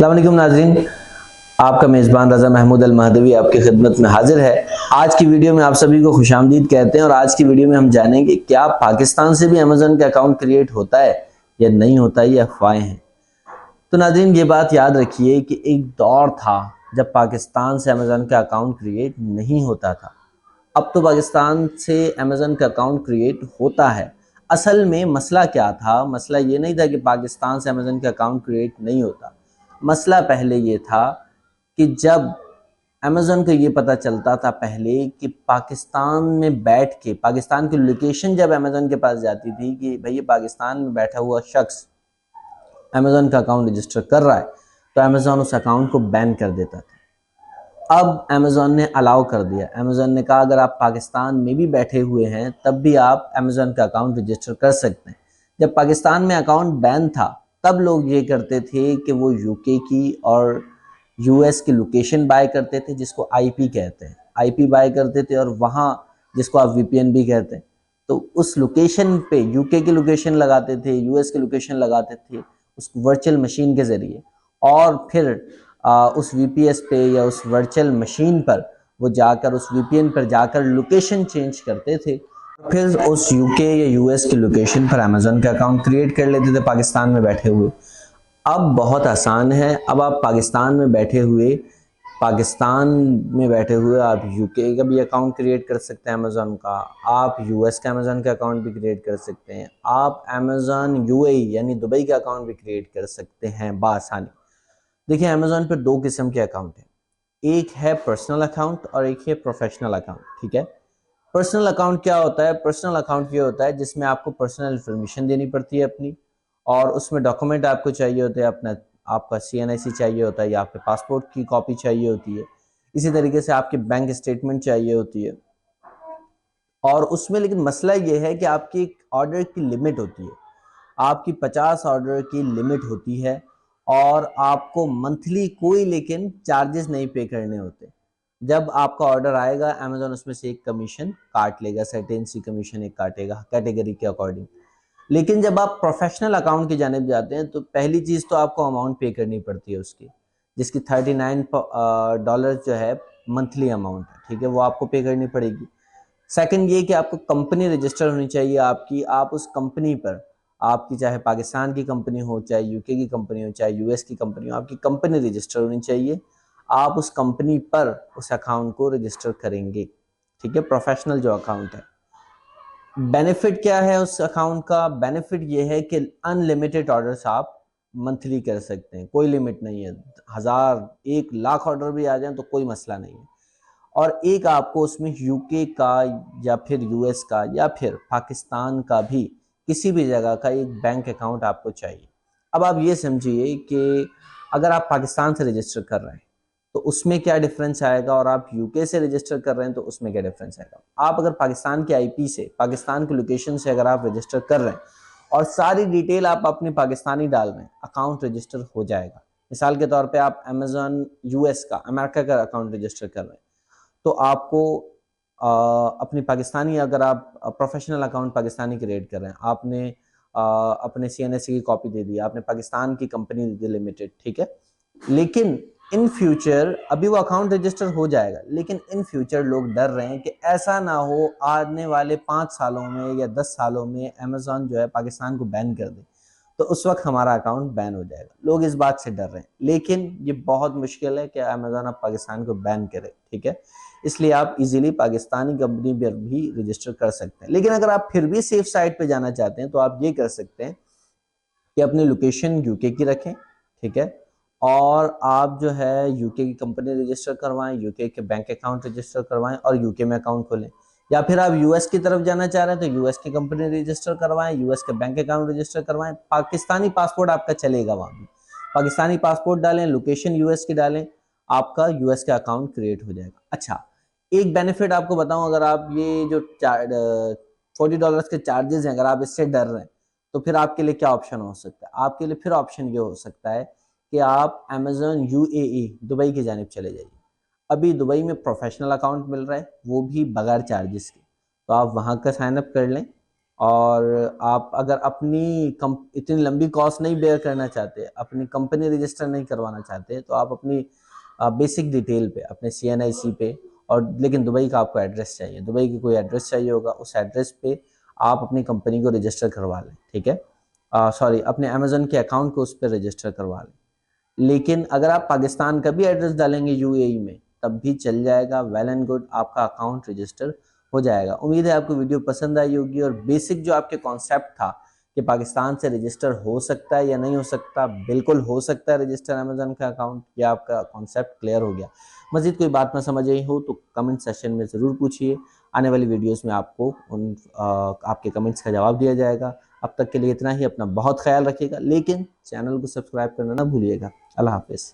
अस्सलाम वालेकुम नाज़रीन, आपका मेज़बान रज़ा महमूद अल महदवी आपकी खिदमत में हाजिर है। आज की वीडियो में आप सभी को खुशामदीद कहते हैं और आज की वीडियो में हम जानेंगे क्या पाकिस्तान से भी अमेज़न का अकाउंट क्रिएट होता है या नहीं होता है, ये अफवाहें हैं। तो नाज़रीन ये बात याद रखिए कि एक दौर था जब पाकिस्तान से अमेज़न का अकाउंट क्रिएट नहीं होता था। अब तो पाकिस्तान से अमेज़न का अकाउंट क्रिएट होता है। असल में मसला क्या था? मसला ये नहीं था कि पाकिस्तान से अमेज़न का अकाउंट क्रिएट नहीं होता। मसला पहले ये था कि जब अमेज़न को ये पता चलता था पहले कि पाकिस्तान में बैठ के पाकिस्तान की लोकेशन जब अमेज़न के पास जाती थी कि भई ये पाकिस्तान में बैठा हुआ शख्स अमेज़न का अकाउंट रजिस्टर कर रहा है, तो अमेज़न उस अकाउंट को बैन कर देता था। अब अमेज़न ने अलाउ कर दिया। अमेज़न ने कहा अगर आप पाकिस्तान में भी बैठे हुए हैं तब भी आप अमेज़न का अकाउंट रजिस्टर कर सकते हैं। जब पाकिस्तान में अकाउंट बैन था तब लोग ये करते थे कि वो यूके की और यूएस की लोकेशन बाय करते थे जिसको आईपी कहते हैं। आईपी बाय करते थे और वहाँ जिसको आप वीपीएन भी कहते हैं। तो उस लोकेशन पे यूके की लोकेशन लगाते थे, यूएस की लोकेशन लगाते थे उस वर्चुअल मशीन के ज़रिए और फिर उस वीपीएस पे या उस वर्चुअल मशीन पर वो जाकर उस वीपीएन पर जाकर लोकेशन चेंज करते थे। फिर उस यूके या यूएस की लोकेशन पर अमेज़न का अकाउंट क्रिएट कर लेते थे पाकिस्तान में बैठे हुए। अब बहुत आसान है, अब आप पाकिस्तान में बैठे हुए आप यूके का भी अकाउंट क्रिएट कर सकते हैं अमेज़न का, आप यूएस का अमेज़न का अकाउंट भी क्रिएट कर सकते हैं, आप अमेज़न यूएई यानी दुबई का अकाउंट भी क्रिएट कर सकते हैं बासानी। देखिए अमेज़न पर दो किस्म के अकाउंट हैं, एक है पर्सनल अकाउंट और एक है प्रोफेशनल अकाउंट। ठीक है, पर्सनल अकाउंट क्या होता है? पर्सनल अकाउंट ये होता है जिसमें आपको पर्सनल इन्फॉर्मेशन देनी पड़ती है अपनी, और उसमें डॉक्यूमेंट आपको चाहिए होते हैं, अपना आपका सीएनआईसी चाहिए होता है या आपके पासपोर्ट की कॉपी चाहिए होती है, इसी तरीके से आपकी बैंक स्टेटमेंट चाहिए होती है। और उसमें लेकिन मसला ये है कि आपकी एक ऑर्डर की लिमिट होती है, आपकी 50 ऑर्डर की लिमिट होती है और आपको मंथली कोई लेकिन चार्जेस नहीं पे करने होते। जब आपका ऑर्डर आएगा अमेज़न उसमें से एक कमीशन काट लेगा, सर्टेन सी कमीशन एक काटेगा कैटेगरी के अकॉर्डिंग। लेकिन जब आप प्रोफेशनल अकाउंट की जानिब जाते हैं तो पहली चीज़ तो आपको अमाउंट पे करनी पड़ती है उसकी, जिसकी $39 जो है मंथली अमाउंट है। ठीक है, वो आपको पे करनी पड़ेगी। सेकंड ये कि आपको कंपनी रजिस्टर होनी चाहिए आपकी, आप उस कंपनी पर, आपकी चाहे पाकिस्तान की कंपनी हो, चाहे यूके की कंपनी हो, चाहे यूएस की कंपनी हो, आपकी कंपनी रजिस्टर होनी चाहिए। आप उस कंपनी पर उस अकाउंट को रजिस्टर करेंगे। ठीक है, प्रोफेशनल जो अकाउंट है। बेनिफिट क्या है उस अकाउंट का? बेनिफिट ये है कि अनलिमिटेड ऑर्डर्स आप मंथली कर सकते हैं, कोई लिमिट नहीं है। 1000 1 लाख ऑर्डर भी आ जाए तो कोई मसला नहीं है। और एक आपको उसमें यूके का या फिर यूएस का या फिर पाकिस्तान का भी किसी भी जगह का एक बैंक अकाउंट आपको चाहिए। अब आप ये समझिए कि अगर आप पाकिस्तान से रजिस्टर कर रहे हैं तो उसमें क्या डिफरेंस आएगा और आप यूके से रजिस्टर कर रहे हैं तो उसमें क्या डिफरेंस आएगा। आप अगर पाकिस्तान के आईपी से, पाकिस्तान की लोकेशन से अगर आप रजिस्टर कर रहे हैं और सारी डिटेल आप अपनी पाकिस्तानी डाल रहे हैं, अकाउंट रजिस्टर हो जाएगा। मिसाल के तौर पे आप अमेज़न यूएस का, अमेरिका का अकाउंट रजिस्टर कर रहे हैं तो आपको अपनी पाकिस्तानी, अगर आप प्रोफेशनल अकाउंट पाकिस्तानी क्रिएट कर रहे हैं, आपने अपने सीएनएससी की कॉपी दे दी, आपने पाकिस्तान की कंपनी दे दी लिमिटेड। ठीक है, लेकिन इन फ्यूचर अभी वो अकाउंट रजिस्टर हो जाएगा, लेकिन इन फ्यूचर लोग डर रहे हैं कि ऐसा ना हो आने वाले 5 सालों में या 10 सालों में अमेज़न जो है पाकिस्तान को बैन कर दे, तो उस वक्त हमारा अकाउंट बैन हो जाएगा। लोग इस बात से डर रहे हैं, लेकिन ये बहुत मुश्किल है कि अमेज़न अब पाकिस्तान को बैन करे। ठीक है, इसलिए आप इजीली पाकिस्तानी कंपनी पर भी रजिस्टर कर सकते हैं। लेकिन अगर आप फिर भी सेफ साइड पे जाना चाहते हैं तो आप ये कर सकते हैं कि अपनी लोकेशन यूके की रखें। ठीक है, और आप जो है यूके की कंपनी रजिस्टर करवाएं, यूके के बैंक अकाउंट रजिस्टर करवाएं और यूके में अकाउंट खोलें। या फिर आप यूएस की तरफ जाना चाह रहे हैं तो यूएस की कंपनी रजिस्टर करवाएं, यूएस के बैंक अकाउंट रजिस्टर करवाएं। पाकिस्तानी पासपोर्ट आपका चलेगा वहाँ भी, पाकिस्तानी पासपोर्ट डालें, लोकेशन यूएस की डालें, आपका यूएस का अकाउंट क्रिएट हो जाएगा। अच्छा, एक बेनिफिट आपको बताऊं, अगर आप ये जो $40 के चार्जेस हैं अगर आप इससे डर रहे हैं तो फिर आपके लिए क्या ऑप्शन हो सकता है? आपके लिए फिर ऑप्शन ये हो सकता है कि आप अमेज़न यूएई दुबई की जानिब चले जाइए। अभी दुबई में प्रोफेशनल अकाउंट मिल रहा है, वो भी बगैर चार्जेस के, तो आप वहाँ का साइन अप कर लें और आप अगर इतनी लंबी कॉस्ट नहीं बेयर करना चाहते, अपनी कंपनी रजिस्टर नहीं करवाना चाहते, तो आप अपनी बेसिक डिटेल पे अपने CNIC पे, और लेकिन दुबई का आपको एड्रेस चाहिए, दुबई की कोई एड्रेस चाहिए होगा, उस एड्रेस पे आप अपनी कंपनी को रजिस्टर करवा लें, ठीक है। सॉरी, अपने अमेजन के अकाउंट को उस पर रजिस्टर करवा लें। लेकिन अगर आप पाकिस्तान का भी एड्रेस डालेंगे UAE में तब भी चल जाएगा, वेल एंड गुड, आपका अकाउंट रजिस्टर हो जाएगा। उम्मीद है आपको वीडियो पसंद आई होगी, और बेसिक जो आपके कॉन्सेप्ट था कि पाकिस्तान से रजिस्टर हो सकता है या नहीं हो सकता, बिल्कुल हो सकता है रजिस्टर अमेजन का अकाउंट, या आपका कॉन्सेप्ट क्लियर हो गया। मजीद कोई बात ना समझ आई हो तो कमेंट सेशन में ज़रूर पूछिए, आने वाली वीडियोस में आपको आपके कमेंट्स का जवाब दिया जाएगा। अब तक के लिए इतना ही, अपना बहुत ख्याल रखिएगा, लेकिन चैनल को सब्सक्राइब करना ना भूलिएगा। अल्लाह हाफिज़।